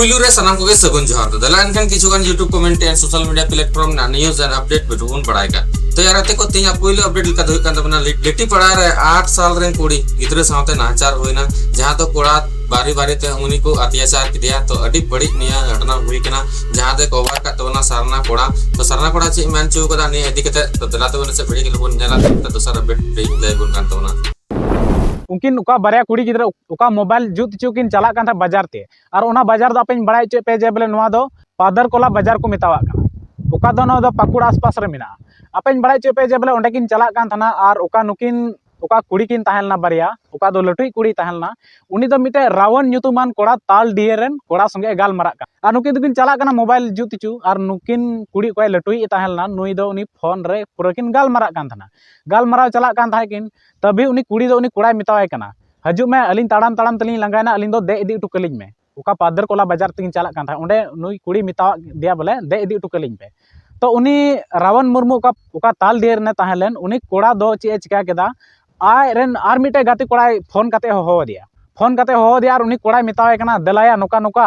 पुलू रे सनाम को सगुन जोहार दला इनखान किछुगान YouTube comment and social media platform ना न्यूज़ एंड अपडेट बेटुन बड़ायगा तो यार अते को तिया पुलू अपडेट लका दो कान तबना लेटी पड़ा रे 8 साल रे कुड़ी गिद्रे साथे नाचार होइना जहां तो कोड़ा बारी बारी ते उनी को अत्याचार किया तो अडी बड़ी निया घटना हुई कना जहां दे कवर का तबना सरना कोड़ा चे मान चो कदा ने इदी कते तो दला तो से बड़ी के लोन नेला तो दोसर अपडेट दे ले गुन कान तबना उनकिन उका बारे कुड़ी गिद्रा उका मोबाइल जुत चुकिन चला कान था बाजार ते और उना बाजार दो अपन बड़ाई चे पे जे बोले नवा दो पादर कोला बाजार को मितावा कना उका दो नवा दो पाकुड़ आसपास रे मिना अपन बड़ाई चे पे जे बोले ओंडे किन चला कान थाना और उका नुकिन उका कुड़ी किन ताहेलना बारिया उका दो लटुई कुड़ी ताहेलना उनी दो मिटे रावण ᱧᱩᱛᱩᱢᱟᱱ कोड़ा ताल डियरन कोड़ा संगे गाल मारा का और नुकिन दुकिन चला काना मोबाइल जुत चु और नुकिन कुड़ी कोय लटुई ताहेलना नुई दो उनी फोन रे पूरा किन गाल मारा कान थाना गाल मारा चला कान थाय किन तभी उनी कुड़ी दो उनी कोड़ा मितावाय काना हजू में अलिन ताड़ाम ताड़ाम तलिन लंगायना अलिन दो दे इदी टुकलिन में उका पादर कोला बाजार तिन चला कान थाय ओंडे नुई कुड़ी मितावा दिया बोले दे इदी टुकलिन पे तो उनी रावण मुर्मू उका ताल डियर ने ताहेलन उनी कोड़ा दो चे चिका केदा आयरन आर मिटे गाते कोड़ा फोन काते हो दिया और उनी कोड़ा मितावे कना दलाया नोका नोका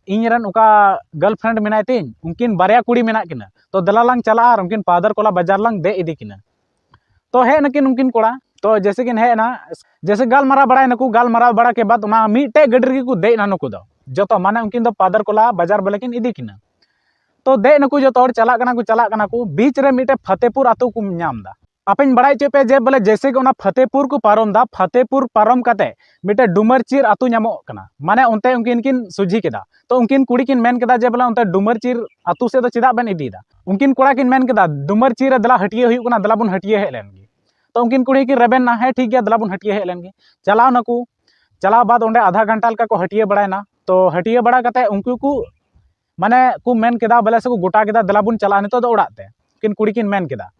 इनरन उका गर्लफ्रेंड मिनाय तिन उनकिन बारिया कुड़ी मिना किना तो दलालांग चला और उनकिन पादर कोला बाजार लांग दे इदी किना तो है नकिन उनकिन कोड़ा तो जैसे किन है ना जैसे गालमारा बड़ा नकु गालमारा बड़ा के बाद उना मिटे गडरी को दे ना नुकु दो जतो माने उनकिन दो पादर कोला बाजार बोलेकिन इदी किना तो दे नकु जो तोड़ चला कना को बीच रे मिटे फतेहपुर आतु को नामदा अपन बड़ाई चे पे जे बोले जैसे कि फतेहपुर को पारम दा फतेहपुर पारम काते मिटे डुमरचिर आतु नामो कना माने उनते उनकिन किन सुझी केदा तो उनकिन कुड़ी किन मेन केदा जे बोले उनते डुमरचिर आतु से तो चिदा बन इदीदा उनकिन कोड़ा किन मेन केदा डुमरचिर दला हटिये हुई कना दला बुन हटिये हे लेनगी तो उनकिन कुड़ी की रेबेन ना है ठीक गया दला बुन हटिये हे लेनगी चलाव नकु चलाव बाद ओंडे आधा घंटा लका को हटिये बड़ायना तो हटिये बड़ा काते उनकु को माने को मेन केदा बोले से को गोटा केदा दला बुन चला नितो दो उड़ाते किन कुड़ी किन मेन केदा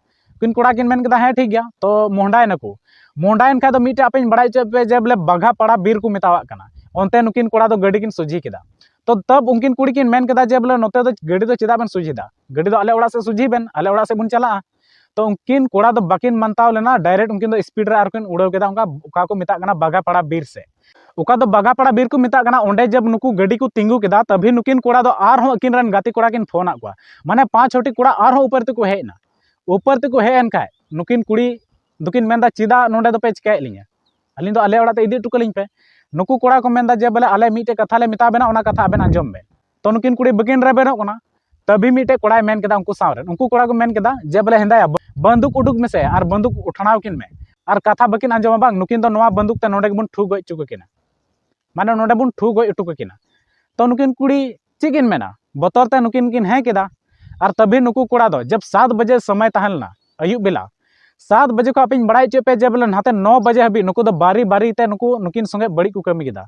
किन कोड़ा किन मेन केदा है ठीक गया तो मोहडाय नकु मोहडायन खा तो मिटे अपन बड़ाई चे पे जे बोले बाघा पड़ा बीर को मितावा कना ओनते नुकिन कोड़ा तो गड्डी किन सुझी केदा तो तब उनकिन कुड़ी किन मेन केदा जे बोले नोते तो गड्डी तो चिदा बन सुझीदा गड्डी तो आले ओड़ा से सुझी बेन आले ओड़ा से बुन चला तो उनकिन कोड़ा तो बाकिन मानताव लेना डायरेक्ट उनकिन तो स्पीड रे आरकिन उड़ाव केदा उनका को मिता कना बाघा पड़ा बीर से उका तो बाघा पड़ा बीर को मिता कना ओंडे जब नुकु गड्डी को तिंगु केदा तभी नुकिन कोड़ा तो आर हो अकिन रन गाती कोड़ा किन फोन आकुआ माने 5 छोटी कोड़ा आर हो ऊपर तक हेना ऊपर तक हेन खाय नुकिन कुड़ी दुकिन मेंदा चिदा नोंडे दो पे चिकाय लिया अलिन दो आले ओड़ा ते इदी टुकलिन पे नुकु कोड़ा को मेंदा जे बोले आले मिटे कथा ले मिता बेना ओना कथा आबेन अंजम बे तो नुकिन कुड़ी बकिन रे बेनो कना तभी मिटे कोड़ा मेन केदा उनकु सावरे उनकु कोड़ा को मेन केदा जे बोले हेंदाया बंदूक उडुक में से और बंदूक उठानाव किन में और कथा बकिन अंजम बांग नुकिन दो नवा बंदूक ते नोंडे बुन ठू गय चुक किना माने नोंडे बुन ठू गय उटुक किना तो नुकिन कुड़ी चिकिन मेना बतर ते नुकिन किन है केदा और तभी नुकु कोड़ा दो जब 7 बजे समय तहलना अयुब बेला 7 बजे को अपन बड़ाई चे पे जे बोले नाते 9 बजे हबी नुकु दो बारी बारी ते नुकिन संगे बड़ी को कमी केदा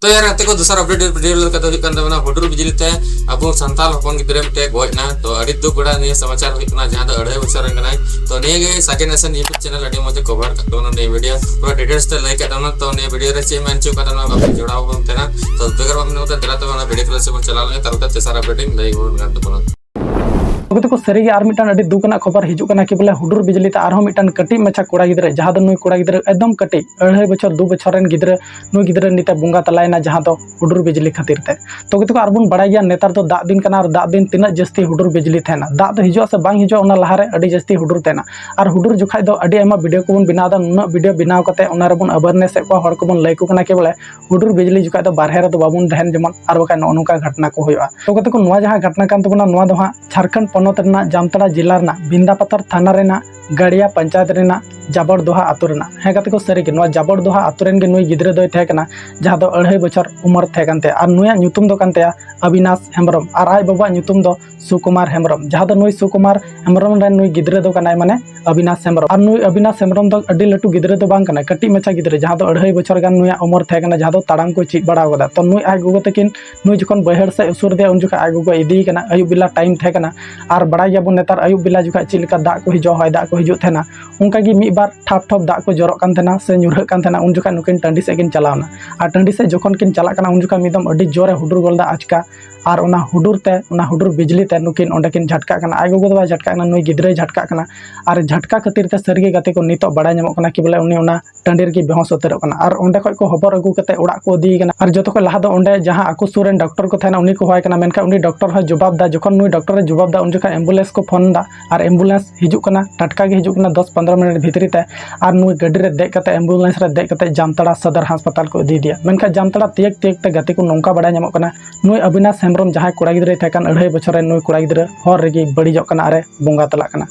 तो यार अते को दूसरा अपडेट वीडियो का तो हिकन दबना हुडुर बिजली ते अब संताल होपन गिद्रे ते गोयना तो अड़ी दो बड़ा ने समाचार हुइकना जहां तो अढ़ाई बछर रंगनाय तो ने गे साके नेशन यूट्यूब चैनल अड़ी मते कवर करतो ने वीडियो पूरा डिटेल्स ते लाइक करना तो ने वीडियो रे चे मन चु करना बाप जोड़ाव बनतेना तो बेगर हम ने तो दिला तो वीडियो क्लास से चला ले तरता तेसरा अपडेटिंग लई गोन गान तो को सरी और मिटान अड़ी दुकना खबर हिजुकना कि बोले हुडुर बिजली ते आरहो मिटान कटी मचा कोड़ा गिद्रे जहां दो नुई कोड़ा गिद्रे एकदम कटी 2.5 बछर 2 बछर रेन गिद्रे नुई गिद्रे निते बुंगा तलायना जहां दो हुडुर बिजली खातिर ते तो को आरबुन बड़ा गया नेतार तो दाग दिन कना और दाग दिन तिना जस्ती हुडुर बिजली थेना दाग तो हिजुआ से बांग हिजुआ ओना लहारे अड़ी जस्ती हुडुर तेना और हुडुर जुखाय दो अड़ी आयमा वीडियो को बन बनादा नुना वीडियो बनाव कते ओना रे बन अवेयरनेस को हर को बन लय को कना के बोले हुडुर बिजली जुखाय दो बारहे रे तो बाबुन दहन जमन और बका नोनुका घटना को होया तो को नवा जहां घटना कान तबना नवा दो हां झारखंड पनोत रेना जामताड़ा जिला बिंदापतर थाना रेना गड़िया पंचायत रेना जाबड़ दोहा आतु रेना है कते को सरी के नवा जाबड़ दोहा आतु रेन के नुई गिद्रे दोय थे कना जहां दो 2.5 बछर उम्र थे कानते और नुया ᱧᱩᱛᱩᱢ दो कानते अविनाश हेम्ब्रम और आय बाबा ᱧᱩᱛᱩᱢ दो सुकुमार हेम्ब्रम जहां दो नुई सुकुमार हेम्ब्रम रेन नुई गिद्रे दो कानाय माने अविनाश हेम्ब्रम और नुई अविनाश हेम्ब्रम दो अड्डी लटू गिद्रे दो बांग काना कटी मचा गिद्रे जहां दो 2.5 बछर गान नुया उम्र थे काना जहां दो ताड़ाम को चिक बड़ा गदा तो नुई आय गोगो तकिन नुई जखन बहर से उसुर दे उन जखा आय गोगो इदी काना अयुब बिला टाइम थे काना और बड़ा याबो नेतार अयुब बिला जखा चिलका दाग को हिजो होय दाग को को हिजुत थे उनका गी मिद बार ठाप ठाप दाग को जरक कान थे से ᱧᱩᱨᱦᱟᱹᱜ कान थे उन जोखा नुकिन टंडी से किन चलावना और टंडी से जोखन किन चला उन जोखा मिदम अडी जोरे हुडुर गोलदा आचका और उना हुडुर बिजली ते नुकिन ओंडे किन झटका कना आय गोगो दबा झटका नुई गिद्रे झटका कना और झटका खातिर ते सरगे गाते को नितो बड़ा ᱧᱟᱢᱚᱜ कना कि बोले उनी उना टंडी रे बेहोश उतरक कना और ओंडे खय को खबर अगु कते ओड़ा को दी कना और जतो को लहा दो ओंडे जहां आकु सुरेन डॉक्टर को थाना उनी को होय कना मेनखा उनी डॉक्टर ह जवाब दा जखन नुई डॉक्टर रे जवाब दा उन जोखा एम्बुलेंस को फोन दा और एम्बुलेंस हिजुक कना टटका गे हिजुक कना 10-15 मिनट भीतरी ते और नुई गड्डी रे देख कते एम्बुलेंस रे देख कते जामतड़ा सदर अस्पताल को इदी दिया मेनखा जामतड़ा तियक ते गाते को नोंका बड़ा ᱧᱟᱢᱚᱜ कना नुई अविनाश हेम्ब्रम जहां कोड़ा गिद्रे थेकान 2.5 बछर नुई कोड़ा गिद्रे हर रेगी बड़ीजोग कना अरे बोंगा तला कना।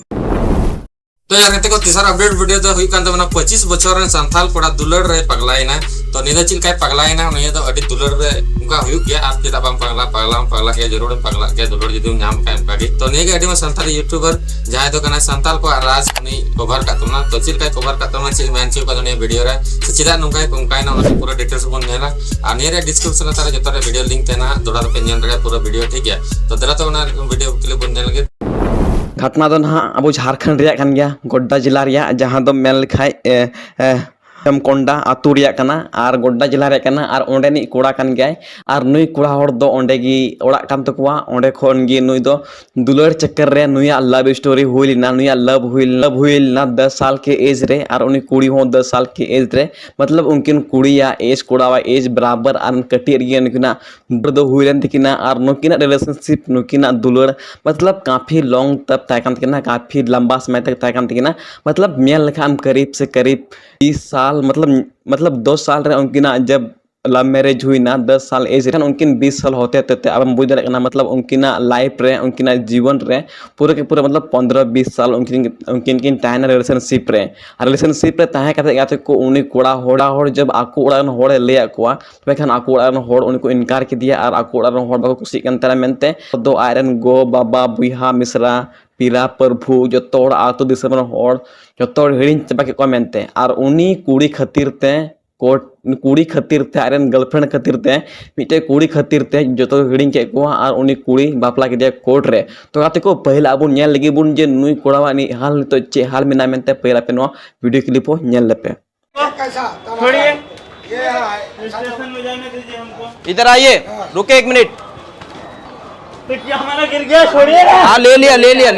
तो यार कहते को तीसरा अपडेट वीडियो तो हुई कान तमना 25 बछर रे संथाल कोड़ा दुलड़ रे पगलाइना तो निदा चिल काय पगलाइना निया तो अडी दुलड़ रे उनका हुई गया आप केदा बम पगला के जरूर पगला के दुलड़ जदी नाम का बागी तो नेगे अडी में संथाल यूट्यूबर जहां तो कना संथाल को राज उनी कवर का तुमना तो चिल काय कवर का तुमना चिल मैन चिल का ने वीडियो रे चिदा नुकाय कुंकाय ना पूरा डिटेल्स बन नेला आ नेरे डिस्क्रिप्शन तारे जतरे वीडियो लिंक तेना दोड़ा पे नेल रे पूरा वीडियो ठीक है तो दरा तो ना वीडियो क्लिप बन नेल के घटना दो ना अब झारखंड रिया कान गया गोड्डा जिला रिया जहां दो मेल लिखाय हेमकोंडा आतु रिया कना और गोड्डा जिला रे कना और ओंडे नि कोड़ा कान गया और नुई कोड़ा हर दो ओंडे गी ओड़ा कान तकुआ ओंडे खोन गी नुई दो दुलड़ चक्कर रे नुया लव स्टोरी हुइलना नुया लव हुइलना 10 साल के एज रे और उनी कुड़ी हो 10 साल के एज रे मतलब उनकिन कुड़ी या एज कोड़ावा एज बराबर और कटी रे नुकिना दो हुइलन तिकिना और नुकिना रिलेशनशिप नुकिना दुलड़ मतलब काफी लॉन्ग तक तयकान तिकिना काफी लंबा समय तक तयकान तिकिना मतलब मेल लेखान करीब से करीब 20 साल मतलब 2 साल रे उनकिना जब लव मैरिज हुई ना 10 साल एज रे उनकिन 20 साल होते थे अब हम बुझ रहे ना मतलब उनकिना लाइफ रे उनकिना जीवन रे पूरे के पूरे मतलब 15-20 साल उनकिन टाइम रिलेशनशिप रे ताहे कते गाते को उनी कोड़ा होड़ जब आकु ओड़ान होड़ ले आकुआ तबेखान आकु ओड़ान होड़ उनको इनकार के दिया और आकु ओड़ान होड़ बाको कुसी कन तरा मेनते दो आयरन गो बाबा बुइहा मिश्रा पीरा प्रभु जतोड़ आतो दिसम होड़ जतोड़ हिरिन चबा के को मेनते और उनी कुड़ी खातिर ते कोट कुड़ी खातिर ते आयरन गर्लफ्रेंड खातिर ते मिटे कुड़ी खातिर ते जतो हिडिंग के को और उनी कुड़ी बापला के दिया कोर्ट रे तो गाते को पहला अबुन नेल लगी बुन जे नुई कोड़ावा नि हाल तो चे हाल में ना मेनते पहला पे नो वीडियो क्लिप हो नेल लेपे छोड़िए ये स्टेशन में जाने दीजिए हमको इधर आइए रुके 1 मिनट हमारा गिर गया छोड़िए हाँ ले लिया